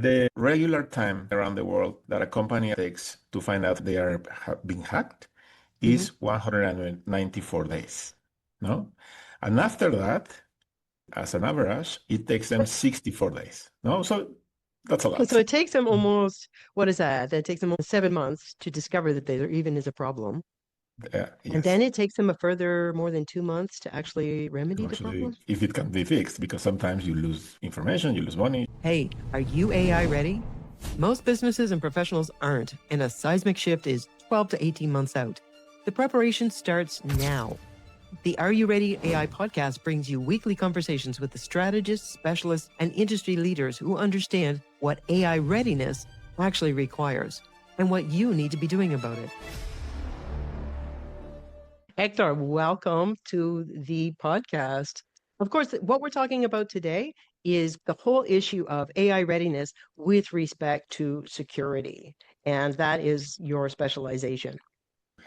The regular time around the world that a company takes to find out they are being hacked is 194 days, no? And after that, as an average, it takes them 64 days, no? So that's a lot. So it takes them almost, what is that? That takes them almost 7 months to discover that there even is a problem. And Yes. then it takes them a further more than 2 months to actually remedy the problem. If it can be fixed, because sometimes you lose information, you lose money. Hey, are you AI ready? Most businesses and professionals aren't, and a seismic shift is 12 to 18 months out. The preparation starts now. The Are You Ready AI podcast brings you weekly conversations with the strategists, specialists, and industry leaders who understand what AI readiness actually requires and what you need to be doing about it. Hector, welcome to the podcast. Of course, what we're talking about today is the whole issue of AI readiness with respect to security, and that is your specialization.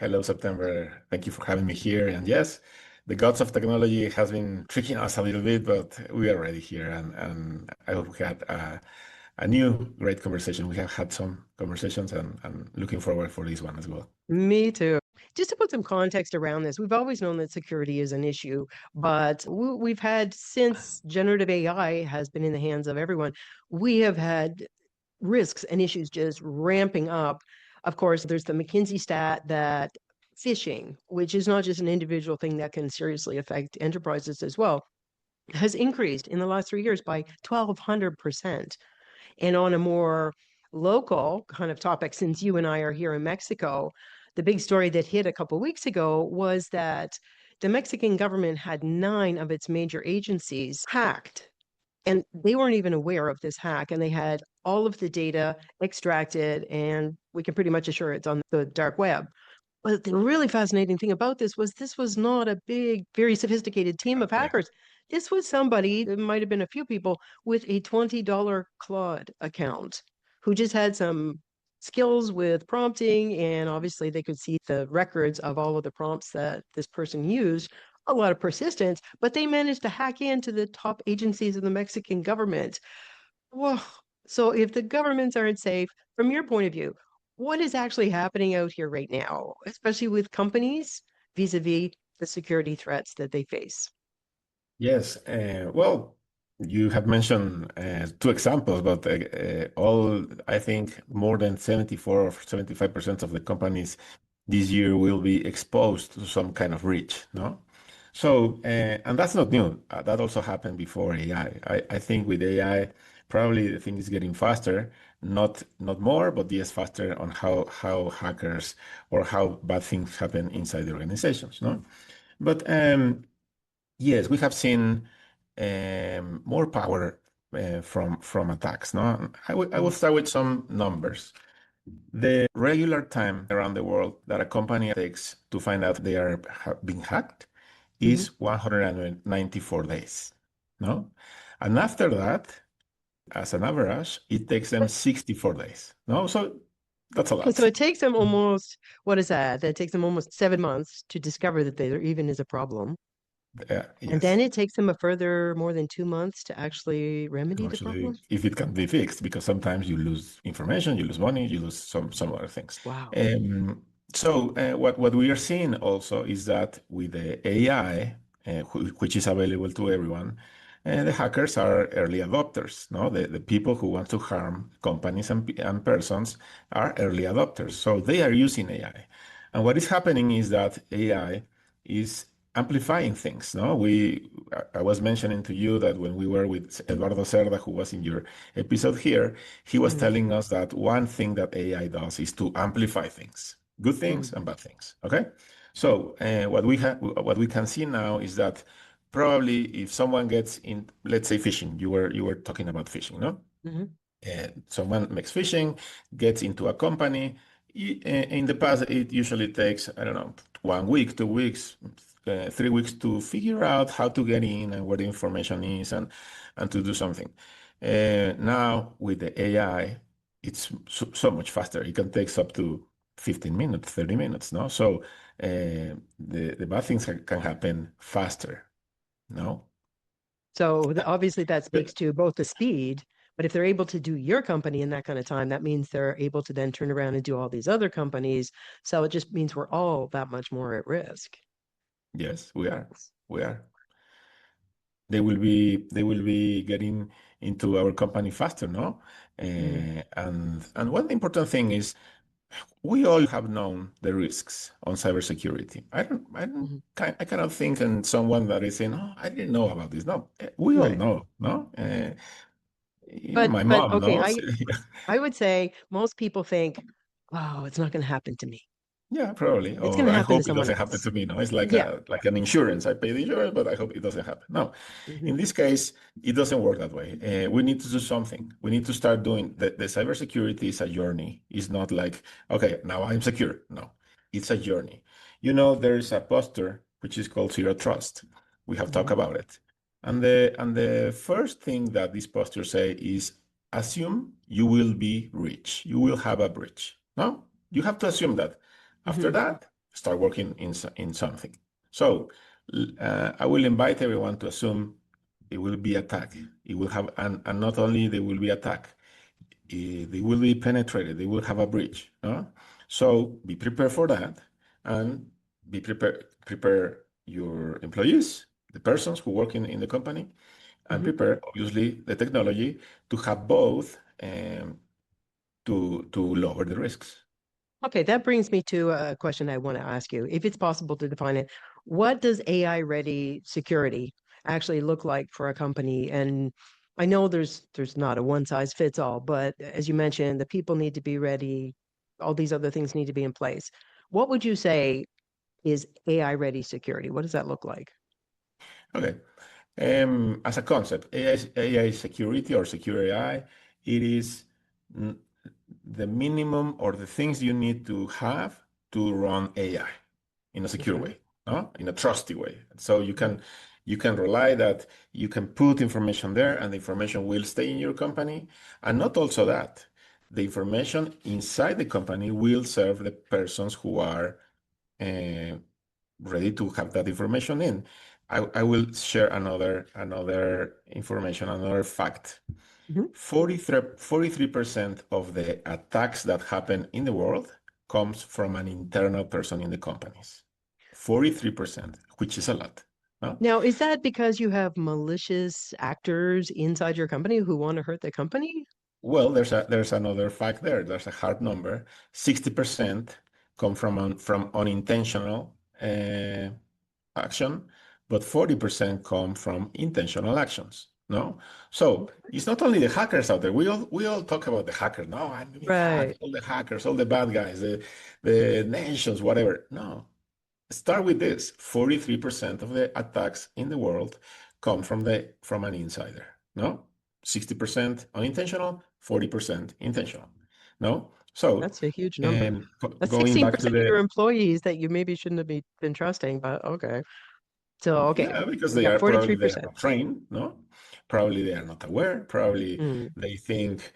Hello, September. Thank you for having me here. And yes, the gods of technology has been tricking us a little bit, but we are ready here. And I hope we had a new great conversation. We have had some conversations and looking forward for this one as well. Me too. Just to put some context around this, we've always known that security is an issue, but we've had, since generative AI has been in the hands of everyone, we have had risks and issues just ramping up. Of course, there's the McKinsey stat that phishing, which is not just an individual thing that can seriously affect enterprises as well, has increased in the last 3 years by 1,200%. And on a more local kind of topic, since you and I are here in Mexico, the big story that hit a couple of weeks ago was that the Mexican government had 9 of its major agencies hacked. And they weren't even aware of this hack, and they had all of the data extracted, and we can pretty much assure it's on the dark web. But the really fascinating thing about this was not a big, very sophisticated team of hackers. This was somebody, there might have been a few people, with a $20 Claude account who just had some skills with prompting, and obviously they could see the records of all of the prompts that this person used, a lot of persistence, but they managed to hack into the top agencies of the Mexican government. Whoa. So if the governments aren't safe, from your point of view, what is actually happening out here right now, especially with companies vis-a-vis the security threats that they face? Yes. Well, you have mentioned 2 examples, but I think more than 74 or 75% of the companies this year will be exposed to some kind of breach, no? So, and that's not new. That also happened before AI. I think with AI, probably the thing is getting faster, not more, but yes, faster on how hackers or how bad things happen inside the organizations, no? But yes, we have seen more power from attacks, no? I will start with some numbers. The regular time around the world that a company takes to find out they are being hacked is 194 days, no? And after that, as an average, it takes them 64 days, no? So that's a lot. So it takes them almost, what is that? That takes them almost 7 months to discover that there even is a problem. And Yes. then it takes them a further more than 2 months to actually remedy the problem. If it can be fixed, because sometimes you lose information, you lose money, you lose some other things. Wow. So what we are seeing also is that with the AI, which is available to everyone, the hackers are early adopters. No, the people who want to harm companies and persons are early adopters. So they are using AI, and what is happening is that AI is amplifying things. No, I was mentioning to you that when we were with Eduardo Cerda, who was in your episode here, he was telling us that one thing that AI does is to amplify things, good things and bad things. Okay, so what we can see now is that probably if someone gets in, let's say phishing, you were talking about phishing, no? Someone makes phishing, gets into a company. In the past, it usually takes, I don't know, 1 week, 2 weeks, 3 weeks to figure out how to get in and where the information is and to do something. Now with the AI, it's so much faster. It can take up to 15 minutes, 30 minutes, no? So the bad things can happen faster, no? So obviously that speaks to both the speed, But if they're able to do your company in that kind of time, that means they're able to then turn around and do all these other companies. So it just means we're all that much more at risk. Yes, we are. We are. They will be getting into our company faster, no? And one important thing is we all have known the risks on cybersecurity. I cannot think in someone that is saying, "Oh, I didn't know about this." No, we all Right. know, no? Even my But mom okay, knows. I would say most people think, oh, it's not going to happen to me. Yeah, probably. It's going Or to I happen to hope it someone doesn't happen else. to me. No, it's like Yeah. like an insurance. I pay the insurance, but I hope it doesn't happen. No, in this case, it doesn't work that way. We need to do something. We need to start doing the cybersecurity is a journey. It's not like, okay, now I'm secure. No, it's a journey. There's a poster which is called Zero Trust. We have talked about it. And the first thing that this poster say is assume you will be rich. You will have a bridge. No, you have to assume that. After that, start working in something. So I will invite everyone to assume it will be attacked. It will have, and not only they will be attacked, they will be penetrated. They will have a breach. No? So be prepared for that, and be prepared. Prepare your employees, the persons who work in the company, and prepare obviously the technology to have both to lower the risks. Okay, that brings me to a question I want to ask you. If it's possible to define it, what does AI-ready security actually look like for a company? And I know there's not a one size fits all, but as you mentioned, the people need to be ready, all these other things need to be in place. What would you say is AI-ready security? What does that look like? Okay. As a concept, AI security or secure AI, it is mm, the minimum or the things you need to have to run AI in a secure Okay. way, no? In a trusty way. So you can rely that you can put information there and the information will stay in your company. And not also that, the information inside the company will serve the persons who are uh, ready to have that information in. I will share another information, another fact. 43% of the attacks that happen in the world comes from an internal person in the companies. 43%, which is a lot. No? Now, is that because you have malicious actors inside your company who want to hurt the company? Well, there's another fact there. There's a hard number. 60% come from unintentional action, but 40% come from intentional actions. No, so it's not only the hackers out there. We all talk about the hackers. No, I'm being hacked. Right. All the hackers, all the bad guys, the nations, whatever. No, start with this. 43% of the attacks in the world come from an insider. No, 60% unintentional, 40% intentional. No, so That's a huge number. That's going back to 16% of your the employees that you maybe shouldn't have been trusting, but okay. So, okay, Yeah, because we got they are 43%. not trained, no? Probably they are not aware. Probably Mm, they think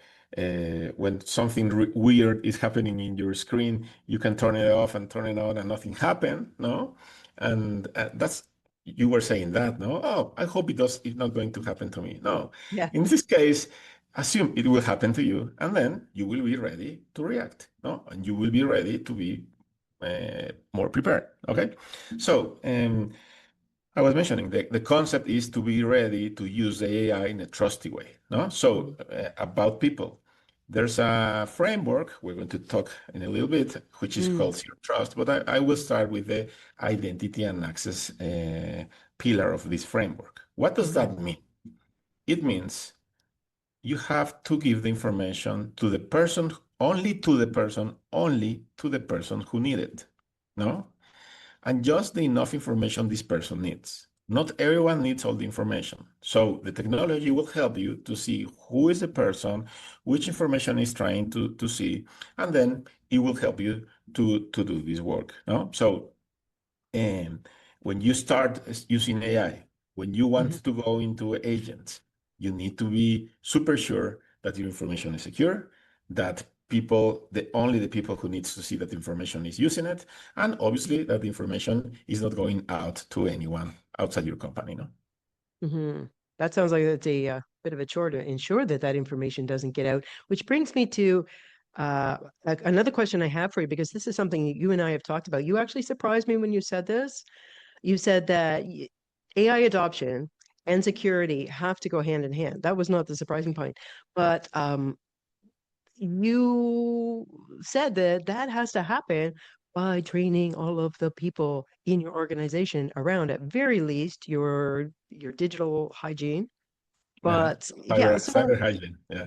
when something weird is happening in your screen, you can turn it off and turn it on and nothing happened, no? And that's you were saying that, no? Oh, I hope it's not going to happen to me. No. yeah. In this case, assume it will happen to you, and then you will be ready to react, no? And you will be ready to be more prepared. Okay. So I was mentioning the concept is to be ready to use the AI in a trusty way. No, so about people, there's a framework we're going to talk in a little bit, which is Mm, called Zero Trust. But I will start with the identity and access pillar of this framework. What does okay. that mean? It means you have to give the information to the person, only to the person, only to the person who need it. No, and just the enough information this person needs. Not everyone needs all the information. So the technology will help you to see who is the person, which information is trying to see, and then it will help you to do this work. No? So when you start using AI, when you want Mhm. to go into agents, you need to be super sure that your information is secure, that only the people who needs to see that information is using it, and obviously that the information is not going out to anyone outside your company. No. Mhm. That sounds like it's a bit of a chore to ensure that that information doesn't get out, which brings me to another question I have for you, because this is something you and I have talked about. You actually surprised me when you said this. You said that AI adoption and security have to go hand in hand. That was not the surprising point, but you said that that has to happen by training all of the people in your organization around, at very least, your digital hygiene. Yeah. But yeah, Cyber hygiene. Yeah.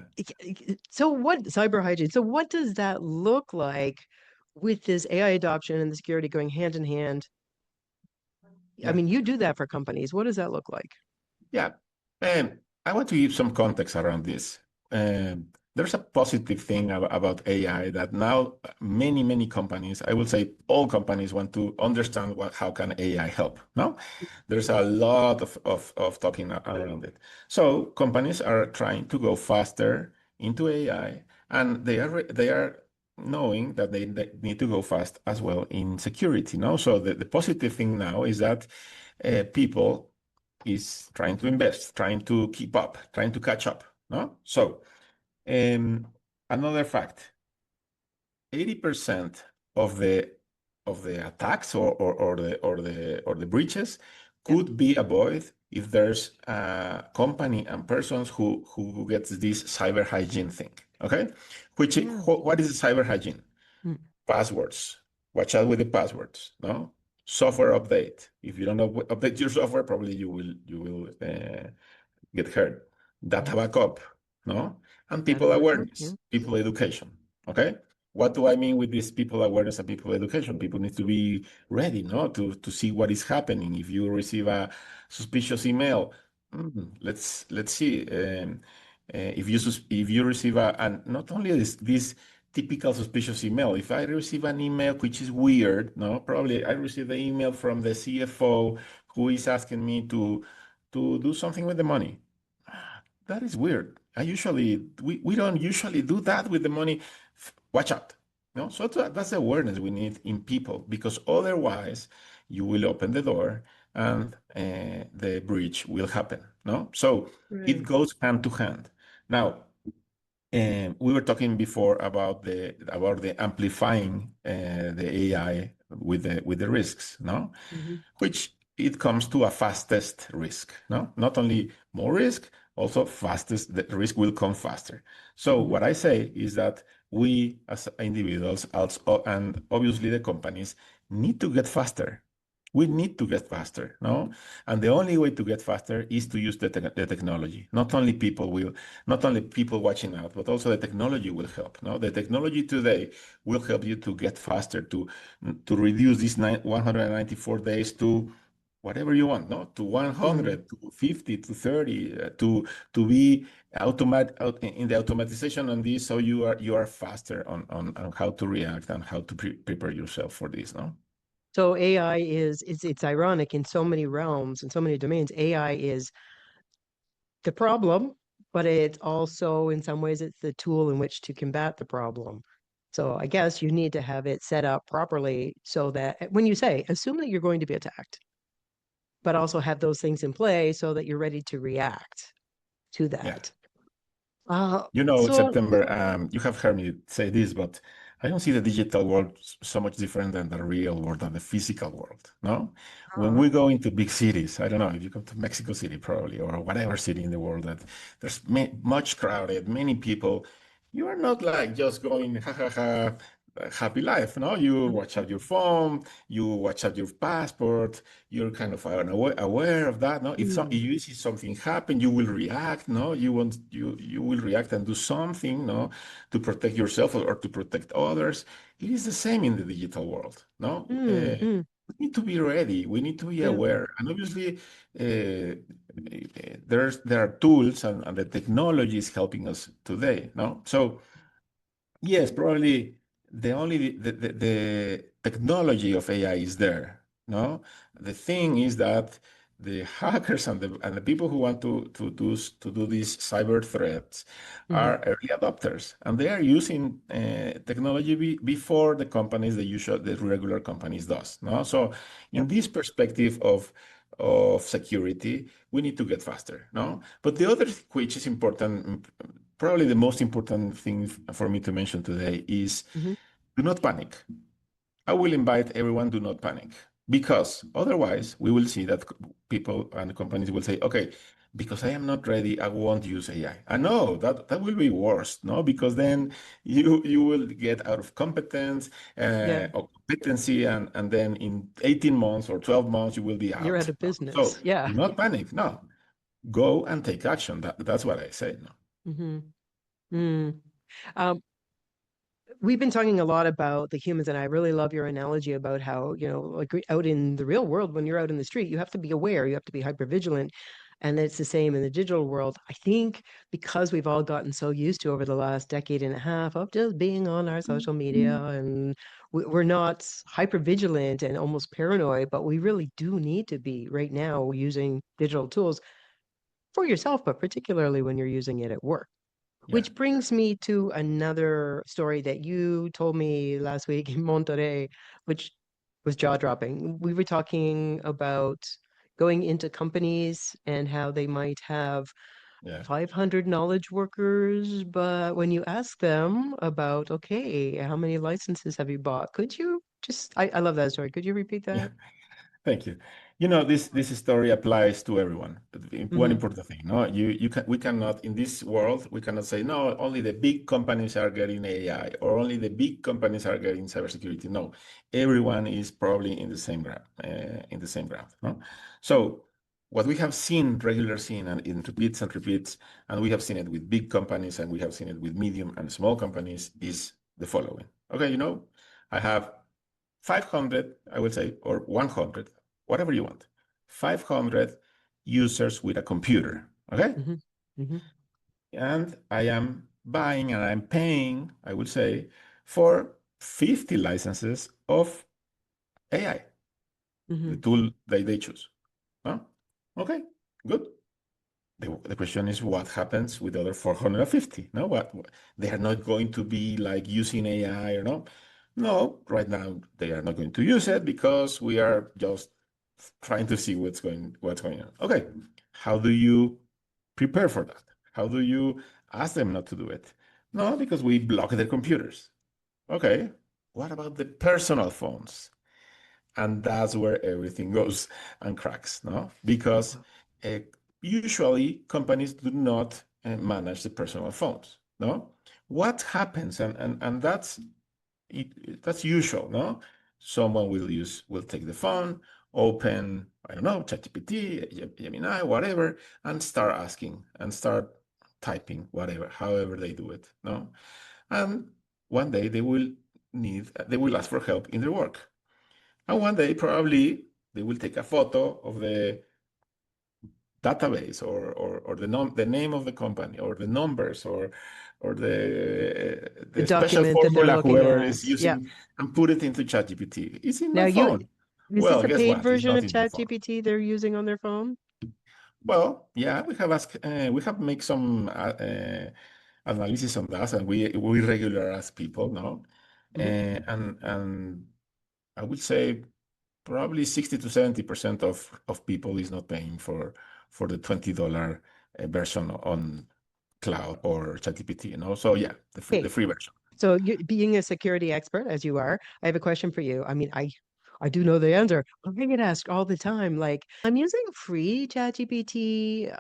so what cyber hygiene? So what does that look like with this AI adoption and the security going hand in hand? I Yeah. mean, you do that for companies. What does that look like? Yeah. And I want to give some context around this. There's a positive thing about AI that now many companies, I would say all companies, want to understand how can AI help. No, there's a lot of talking around it. So companies are trying to go faster into AI, and they are knowing that they need to go fast as well in security. No, so the positive thing now is that people is trying to invest, trying to keep up, trying to catch up. No, so another fact: 80% of the attacks or the breaches Yep. could be avoided if there's a company and persons who gets this cyber hygiene thing. Okay, Yeah. what is cyber hygiene? Mm. Passwords. Watch out with the passwords. No, software update. If you don't update your software, probably you will get hurt. Data backup, no? And Data people backup. Yeah. awareness, people education. Okay? What do I mean with this people awareness and people education? People need to be ready, no, to see what is happening. If you receive a suspicious email, let's see. If you receive and not only this typical suspicious email. If I receive an email which is weird, no, probably I received the email from the CFO who is asking me to do something with the money. That is weird. We don't usually do that with the money. Watch out. No, so that's the awareness we need in people, because otherwise you will open the door and the breach will happen. No, so it Right. goes hand to hand. Now, we were talking before about the amplifying the AI with the risks. No, Hmm. which it comes to a fastest risk. No, not only more risk, also fastest. The risk will come faster. So Hmm. what I say is that we as individuals, also, and obviously the companies, need to get faster. We need to get faster, no? And the only way to get faster is to use the technology. Not only people watching out, but also the technology will help. No, the technology today will help you to get faster, to reduce these 194 days to whatever you want, no, to Hmm. 100, to 50, to 30, to be in the automatization on this, so you are faster on how to react and how to prepare yourself for this, no? So AI it's ironic in so many realms, in so many domains. AI is the problem, but it's also, in some ways, it's the tool in which to combat the problem. So I guess you need to have it set up properly so that when you say, assume that you're going to be attacked, but also have those things in play so that you're ready to react to Yeah. that. So September, you have heard me say this, but I don't see the digital world so much different than the real world, than the physical world. No? When uh, we go into big cities, I don't know if you come to Mexico City, probably, or whatever city in the world that there's much crowded, many people, you are not like just going, ha ha ha, happy life. No, you watch out your phone, you watch out your passport, you're kind of aware of that. No, if mm, you see something happen, you will react. No, you will react and do something. No, to protect yourself or to protect others. It is the same in the digital world. No, mm, we need to be ready. We need to be yeah. aware, and obviously, there are tools and the technology is helping us today. No, so. Yes, probably the technology of AI is there. No, the thing is that the hackers and the people who want to do these cyber threats Mhm. are early adopters, and they are using technology before the companies, the regular companies does. No, so in Yep. this perspective of of security, we need to get faster, no? But the other, which is important, probably the most important thing for me to mention today is Mm-hmm. do not panic. I will invite everyone, do not panic, because otherwise we will see that people and companies will say, okay, because I am not ready, I won't use AI. I know that will be worse, no? Because then you will get out of competence Yeah, or competency, and then in 18 months or 12 months you will be you're out. out of No? So business. Yeah. do not panic. No, go and take action. That's what I say. No. Mm-hmm. Mm. Um, we've been talking a lot about the humans, and I really love your analogy about how, like out in the real world, when you're out in the street, you have to be aware, you have to be hyper vigilant. And it's the same in the digital world. I think because we've all gotten so used to over the last decade and a half of just being on our social media, and we're not hyper vigilant and almost paranoid, but we really do need to be right now using digital tools for yourself, but particularly when you're using it at work. Yeah, Which brings me to another story that you told me last week in Monterrey, which was jaw-dropping. We were talking about going into companies and how they might have yeah. 500 knowledge workers, but when you ask them about, okay, how many licenses have you bought? Could you just, I love that story. Could you repeat Yeah. that? Thank you. You know, this story applies to everyone. One Mm-hmm. important thing, no, we cannot in this world we cannot say no. Only the big companies are getting AI, or only the big companies are getting cybersecurity. No, everyone is probably in the same ground. No, so what we have seen, regular seen, and it repeats and repeats, and we have seen it with big companies, and we have seen it with medium and small companies, is the following. Okay, I have 500, I will say, or 100, whatever you want, 500 users with a computer, okay? Mm-hmm. Mm-hmm. And I am buying and I'm paying, I will say, for 50 licenses of AI, the Mm-hmm. tool they choose. Huh? Okay, good. The question is what happens with the other 450? No, they are not going to be like using AI or no? No, right now they are not going to use it because we are just trying to see what's going on. Okay, how do you prepare for that? How do you ask them not to do it? No, because we block their computers. Okay, what about the personal phones? And that's where everything goes and cracks, no? Because uh, usually companies do not manage the personal phones, no? What happens, and that's usual, no? Someone will take the phone, open, I don't know, ChatGPT, Gemini, whatever, and start asking and start typing, whatever, however they do it, no? And one day they will ask for help in their work. And one day, probably, they will take a photo of the database or the name of the company or the numbers or The the special document that they're formula looking whoever at. is Yeah. using and put it into ChatGPT. It's in Now my you, phone. is this Well, a guess paid what? It's version not of in your phone. ChatGPT they're using on their phone? Well, yeah, we have make some analysis on that, and we regular ask people now, Hmm. and I would say probably 60 to 70% of people is not paying for the $20 version on cloud or ChatGPT, So yeah, the Okay. free version. So you, being a security expert as you are, I have a question for you. I mean, I do know the answer. I get asked all the time, like, I'm using free ChatGPT.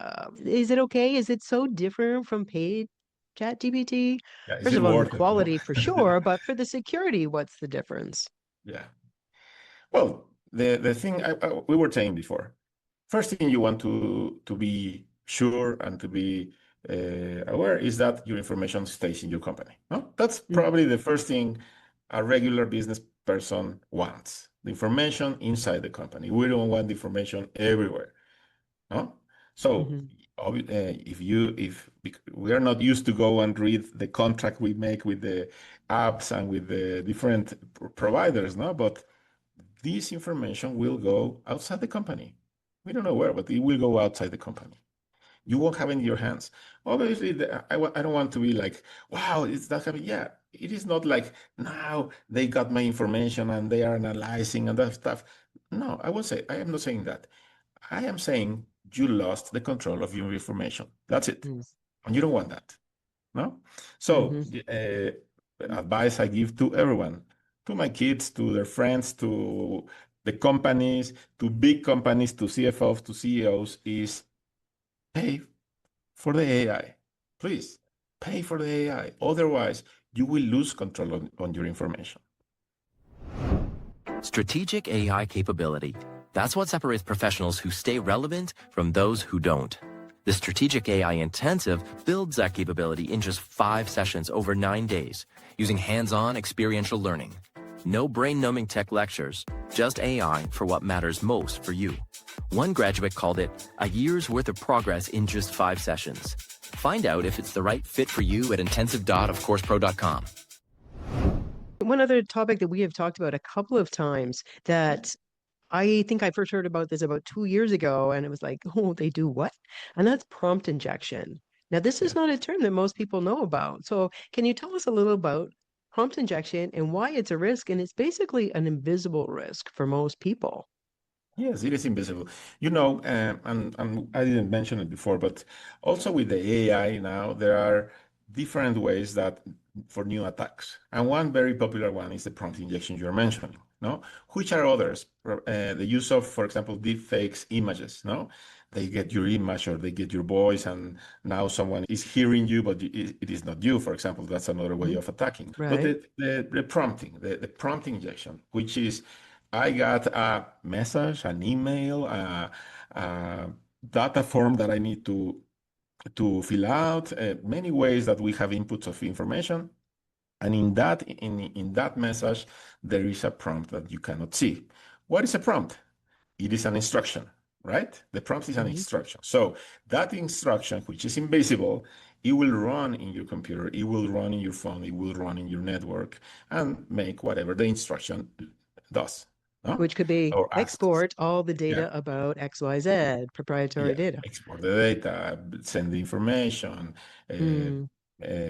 Is it okay? Is it so different from paid ChatGPT? Yeah, is First it of all, in the worth it? No? quality for sure, but for the security, what's the difference? Yeah. Well, the thing we were saying before, first thing you want to be sure and to be aware is that your information stays in your company. No, that's Mm, probably the first thing a regular business person wants. The information inside the company. We don't want the information everywhere. No, so mhm. if we are not used to go and read the contract we make with the apps and with the different providers, no, but this information will go outside the company. We don't know where, but it will go outside the company. You won't have it in your hands. Obviously, I don't want to be like, wow, it's that happening. Yeah, it is not like now they got my information and they are analyzing and that stuff. No, I am not saying that. I am saying you lost the control of your information. That's it. Mm. And you don't want that. No? So, Mm-hmm. advice I give to everyone, to my kids, to their friends, to the companies, to big companies, to CFOs, to CEOs, is pay for the AI. Please pay for the AI. Otherwise, you will lose control on your information. Strategic AI capability. That's what separates professionals who stay relevant from those who don't. The Strategic AI Intensive builds that capability in just 5 sessions over 9 days, using hands-on experiential learning. No brain-numbing tech lectures, just AI for what matters most for you. One graduate called it a year's worth of progress in just 5 sessions. Find out if it's the right fit for you at intensive.ofcoursepro.com. One other topic that we have talked about a couple of times that I think I first heard about this about 2 years ago, and it was like, oh, they do what? And that's prompt injection. Now, this is Yeah. not a term that most people know about. So, can you tell us a little about prompt injection and why it's a risk? And it's basically an invisible risk for most people. Yes, it is invisible. And I didn't mention it before, but also with the AI now, there are different ways that for new attacks. And one very popular one is the prompt injection you're mentioning, no? Which are others? The use of, for example, deepfakes images, no? They get your image or they get your voice, and now someone is hearing you, but it is not you, for example. That's another way of attacking. But Right. the prompting, the prompt injection, which is I got a message, an email, a data form that I need to fill out, many ways that we have inputs of information. And in that message, there is a prompt that you cannot see. What is a prompt? It is an instruction, right? The prompt is an Mm-hmm. instruction. So that instruction, which is invisible, it will run in your computer, it will run in your phone, it will run in your network and make whatever the instruction does. No? Which could be Or asks. export all the Yeah. data about XYZ, proprietary Yeah. data. Export the data, send the information, Mm.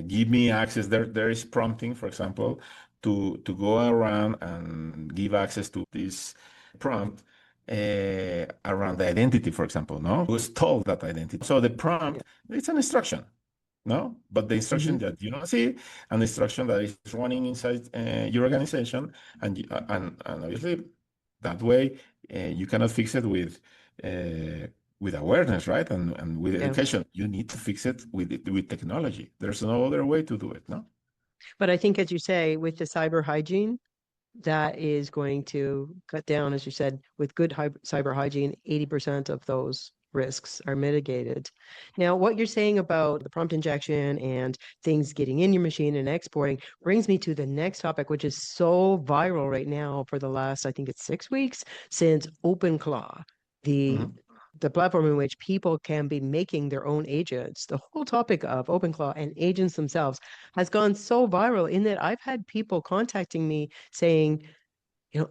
give me access. There is prompting, for example, to go around and give access to this prompt around the identity, for example, no? Who stole that identity? So the prompt, it's an instruction, no? But the instruction Mm-hmm. that you don't see, and the instruction that is running inside your organization, and obviously that way you cannot fix it with awareness, right? And with Yeah. education. You need to fix it with technology. There's no other way to do it, no? But I think, as you say, with the cyber hygiene, that is going to cut down, as you said, with good cyber hygiene, 80% of those risks are mitigated. Now, what you're saying about the prompt injection and things getting in your machine and exporting brings me to the next topic, which is so viral right now for the last, I think it's 6 weeks, since OpenClaw, the Mhm. the platform in which people can be making their own agents. The whole topic of OpenClaw and agents themselves has gone so viral in that I've had people contacting me saying,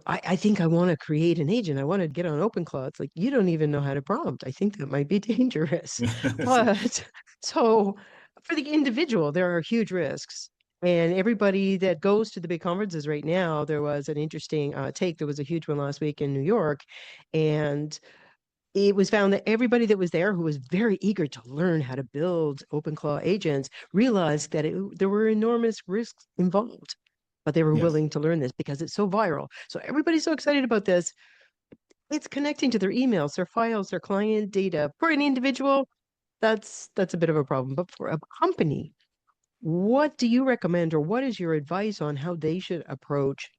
I think I want to create an agent. I want to get on OpenClaw. It's like, you don't even know how to prompt. I think that might be dangerous. But so for the individual, there are huge risks. And everybody that goes to the big conferences right now, there was an interesting take. There was a huge one last week in New York. And it was found that everybody that was there who was very eager to learn how to build OpenClaw agents realized that there were enormous risks involved, but they were Yes. willing to learn this because it's so viral. So everybody's so excited about this. It's connecting to their emails, their files, their client data. For an individual, that's a bit of a problem. But for a company, what do you recommend, or what is your advice on how they should approach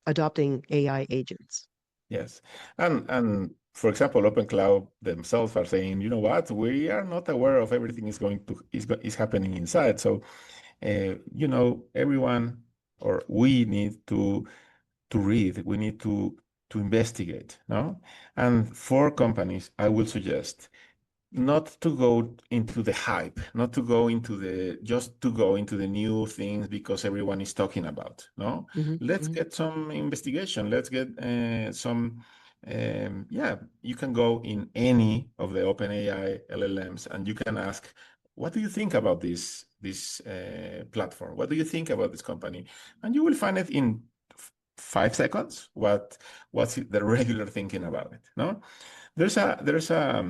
adopting AI agents? Yes. And for example, OpenCloud themselves are saying, you know what, we are not aware of everything is happening inside. So everyone or we need to read, we need to investigate, no? And for companies, I would suggest not to go into the hype, not to go into just to go into the new things because everyone is talking about. No, let's get some investigation. Let's get yeah, you can go in any of the OpenAI LLMs and you can ask, what do you think about this platform? What do you think about this company? And you will find it in 5 seconds. What's the regular thinking about it? No. There's a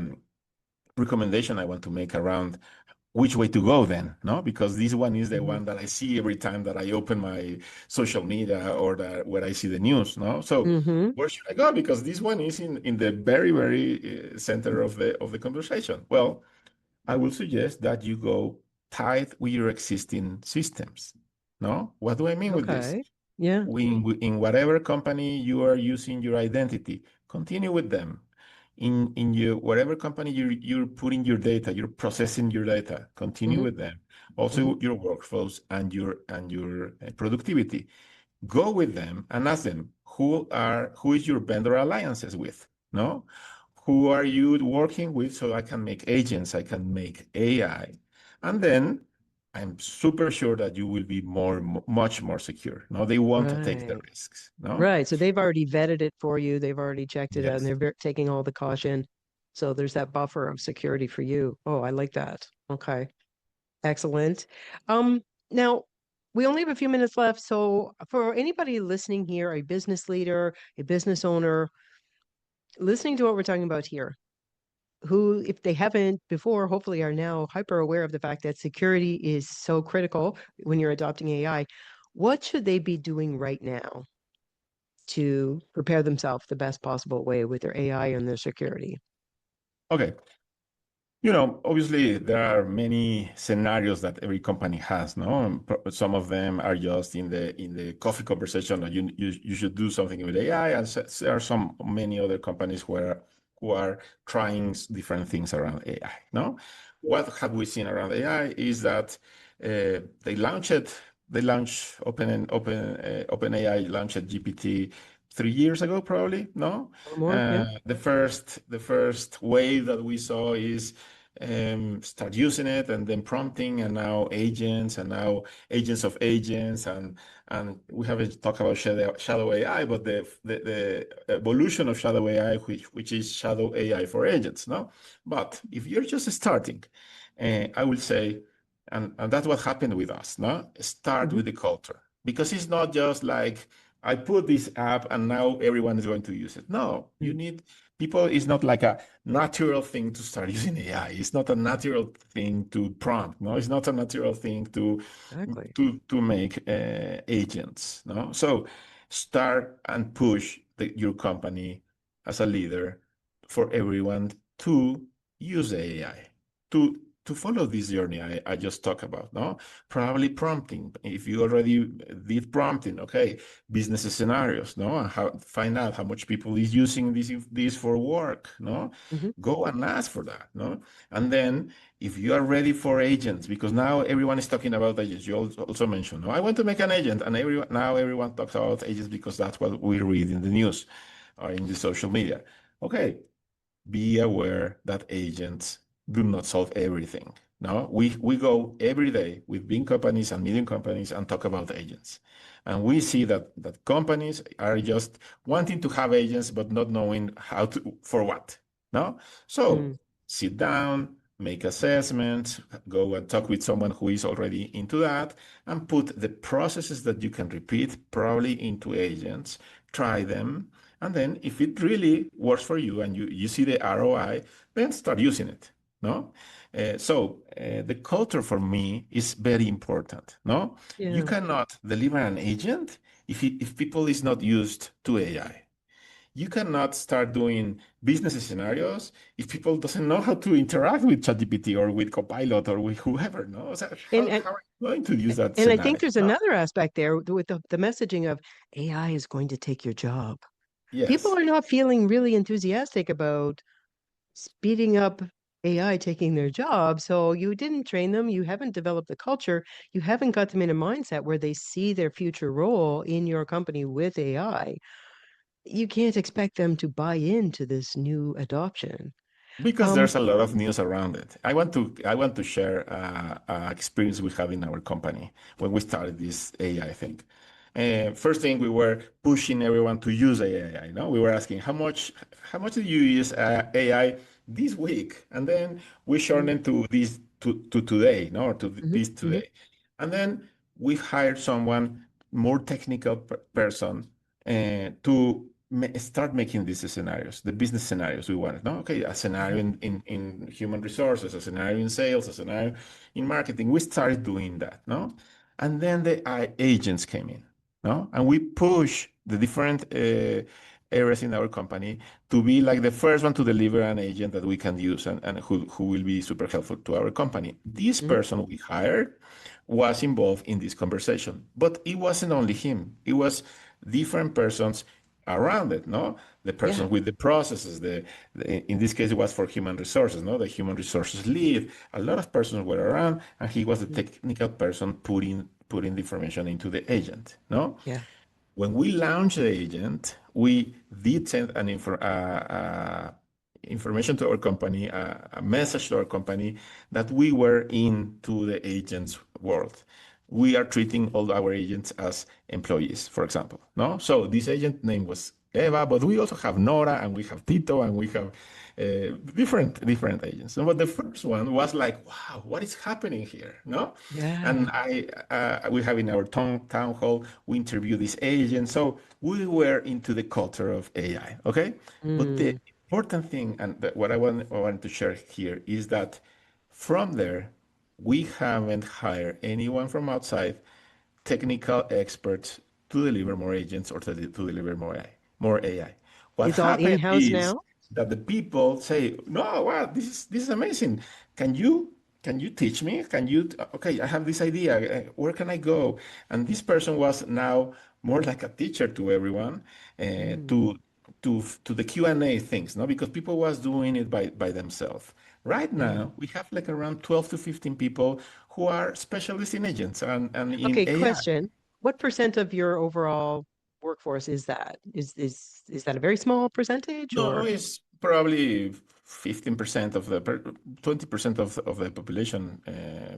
recommendation I want to make around which way to go then, no? Because this one is the one that I see every time that I open my social media or where I see the news, no? So where should I go? Because this one is in the very, very center of the conversation. Well, I will suggest that you go tight with your existing systems, no? What do I mean with this? Okay. Yeah. In whatever company you are using your identity, continue with them. In your whatever company you're putting your data, you're processing your data, continue with them. Also your workflows and your productivity. Go with them and ask them who is your vendor alliances with, no? Who are you working with so I can make agents, I can make AI, and then I'm super sure that you will be much more secure. No, they want to take the Right. risks. No, Right. So they've already vetted it for you. They've already checked it out, and yes. they're taking all the caution. So there's that buffer of security for you. Oh, I like that. Okay. Excellent. Now we only have a few minutes left. So for anybody listening here, a business leader, a business owner, listening to what we're talking about here, who, if they haven't before, hopefully are now hyper aware of the fact that security is so critical when you're adopting AI, what should they be doing right now to prepare themselves the best possible way with their AI and their security? Okay. Obviously there are many scenarios that every company has, no? Some of them are just in the coffee conversation that you should do something with AI, and there are many other companies who are trying different things around AI, no? What have we seen around AI is that OpenAI launched GPT 3 years ago, probably, no? Or more? Yeah. The first wave that we saw is start using it, and then prompting, and now agents, and now agents of agents, and we haven't talked about shadow AI, but the evolution of shadow AI, which is shadow AI for agents, no? But if you're just starting, I will say, and that's what happened with us, no? Start with the culture, because it's not just like I put this app and now everyone is going to use it. No, you need people. It's not like a natural thing to start using AI. It's not a natural thing to prompt. No, it's not a natural thing to Exactly. to make agents. No, so start and push your company as a leader for everyone to use AI to follow this journey I just talked about. No, probably prompting. If you already did prompting, okay, business scenarios, no, and find out how much people is using this for work, no, go and ask for that, no, and then if you are ready for agents, because now everyone is talking about agents. You also mentioned, no, I want to make an agent, and everyone talks about agents because that's what we read in the news or in the social media. Okay, be aware that agents do not solve everything. No, we go every day with big companies and medium companies and talk about agents. And we see that companies are just wanting to have agents, but not knowing for what. No? So sit down, make assessments, go and talk with someone who is already into that, and put the processes that you can repeat probably into agents, try them, and then if it really works for you and you see the ROI, then start using it. No? So the culture for me is very important. No? Yeah. You cannot deliver an agent if people is not used to AI. You cannot start doing business scenarios if people doesn't know how to interact with ChatGPT or with Copilot or with whoever. No? So how are you going to use that And scenario? I think there's another aspect there with the messaging of AI is going to take your job. Yes. People are not feeling really enthusiastic about speeding up AI taking their job. So you didn't train them. You haven't developed the culture. You haven't got them in a mindset where they see their future role in your company with AI. You can't expect them to buy into this new adoption. Because there's a lot of news around it. I want to share experience we had in our company when we started this AI thing. First thing, we were pushing everyone to use AI. No, we were asking how much did you use AI this week, and then we shortened to this to today, no, or to this today, and then we hired someone more technical person to start making these scenarios, the business scenarios we wanted. No, okay, a scenario in human resources, a scenario in sales, a scenario in marketing. We started doing that, no? And then the agents came in, no? And we push the different areas in our company to be like the first one to deliver an agent that we can use and who will be super helpful to our company. This person we hired was involved in this conversation, but it wasn't only him. It was different persons around it, no? The person with the processes, in this case, it was for human resources, no? The human resources lead. A lot of persons were around, and he was the technical person putting the information into the agent, no? Yeah. When we launched the agent, we did send information to our company, a message to our company that we were into the agent's world. We are treating all our agents as employees, for example. No, so this agent name was Eva, but we also have Nora and we have Tito and we have different agents. But the first one was like, wow, what is happening here? No, and we have in our town hall, we interview this agent. So we were into the culture of AI. Okay, but the important thing and what I want to share here is that from there, we haven't hired anyone from outside, technical experts to deliver more agents or to deliver more AI. What It's all happened in-house is now? that the people say, "No, wow, this is amazing. Can you teach me? Can you? Okay, I have this idea. Where can I go?" And this person was now more like a teacher to everyone, to the Q&A things, no, because people was doing it by themselves. Right now, we have like around 12 to 15 people who are specialists in agents and in Okay, AI. question. What percent of your overall workforce is that? Is that a very small percentage No, or? it's probably 15% of 20% of the population,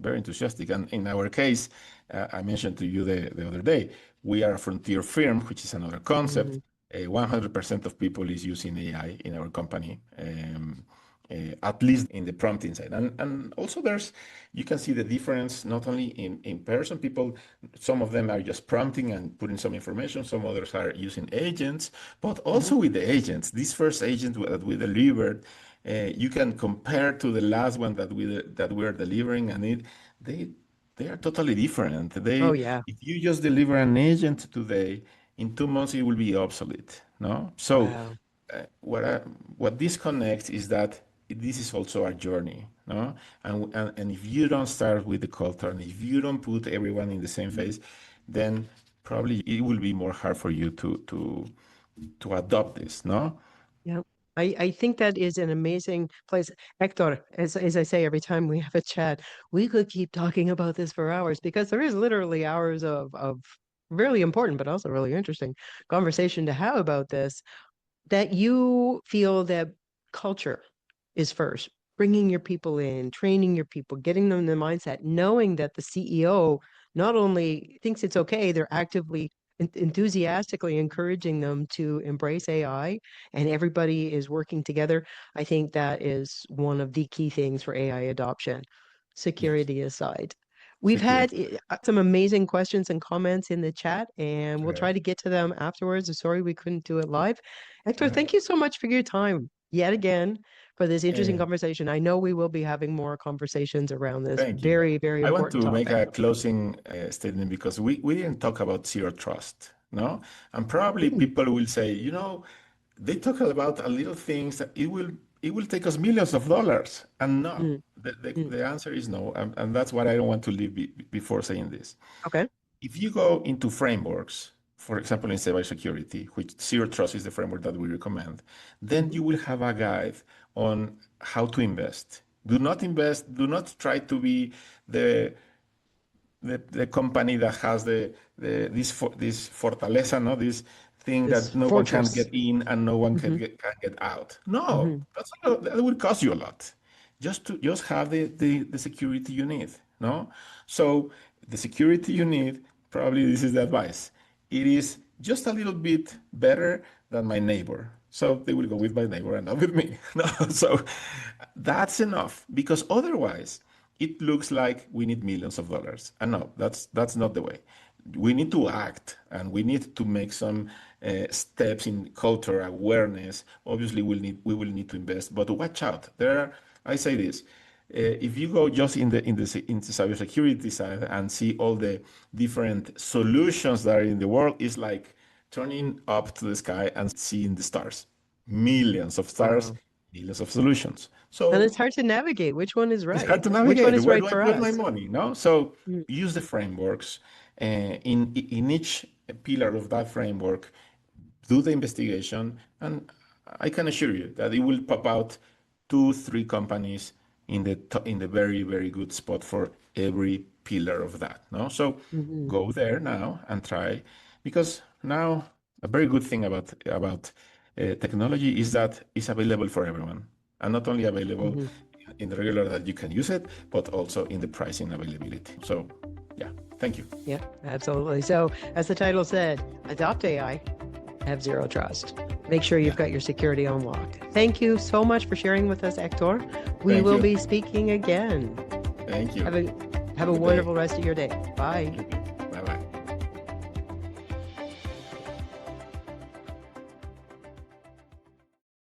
very enthusiastic. And in our case, I mentioned to you the other day, we are a frontier firm, which is another concept. 100% of people is using AI in our company. At least in the prompting side. And also you can see the difference not only in person, people, some of them are just prompting and putting some information, some others are using agents, but also with the agents. This first agent that we delivered, you can compare to the last one that we're delivering, and they are totally different. Oh yeah. If you just deliver an agent today, in 2 months it will be obsolete. No, so Wow. what this connects is that this is also a journey, no? And if you don't start with the culture, and if you don't put everyone in the same phase, then probably it will be more hard for you to adopt this, no? Yeah. I think that is an amazing place. Hector, as I say every time we have a chat, we could keep talking about this for hours because there is literally hours of really important but also really interesting conversation to have about this. That you feel that culture is first, bringing your people in, training your people, getting them the mindset, knowing that the CEO not only thinks it's okay, they're actively enthusiastically encouraging them to embrace AI and everybody is working together. I think that is one of the key things for AI adoption, Yes, security aside. We've had security. some amazing questions and comments in the chat, and we'll try Great. to get to them afterwards. Sorry we couldn't do it live. Hector, Great. thank you so much for your time yet again for this interesting Uh, conversation. I know we will be having more conversations around this Thank you. very, very I want important to make topic. a closing statement because we didn't talk about zero trust, no? And probably Mm, people will say, they talk about a little things that it will take us millions of dollars. And no, mm, mm. the answer is no. And that's what I don't want to leave before saying this. Okay. If you go into frameworks, for example, in cybersecurity, which zero trust is the framework that we recommend, then Mhm. you will have a guide on how to invest. Do not invest, do not try to be the the company that has this fortaleza, no, this thing This that no one can fortress. get in and no one can Hmm. get out. No, Hmm. that will cost you a lot. Just have the security you need. No, so the security you need, probably this is the advice. It is just a little bit better than my neighbor. So they will go with my neighbor and not with me. No, so that's enough because otherwise it looks like we need millions of dollars. And no, that's not the way. we need to act, and we need to make some steps in culture awareness. Obviously, we will need to invest, but watch out. I say this. If you go just in the cybersecurity side and see all the different solutions that are in the world, it's like turning up to the sky and seeing the stars. Millions of stars, millions of solutions. And it's hard to navigate. Which one is right? It's hard to navigate. Which one is Where right do for I put us? my money? No. So use the frameworks. In each pillar of that framework, do the investigation, and I can assure you that it will pop out 2-3 companies in the very, very good spot for every pillar of that. No. So go there now and try, because now a very good thing about technology is that it's available for everyone, and not only available in the regular that you can use it, but also in the pricing availability. So yeah, thank you. Yeah, absolutely. So as the title said, adopt AI, have zero trust. Make sure you've got your security on lock. Thank you so much for sharing with us, Hector. We will be speaking again. Thank you. Have a wonderful rest of your day. Bye.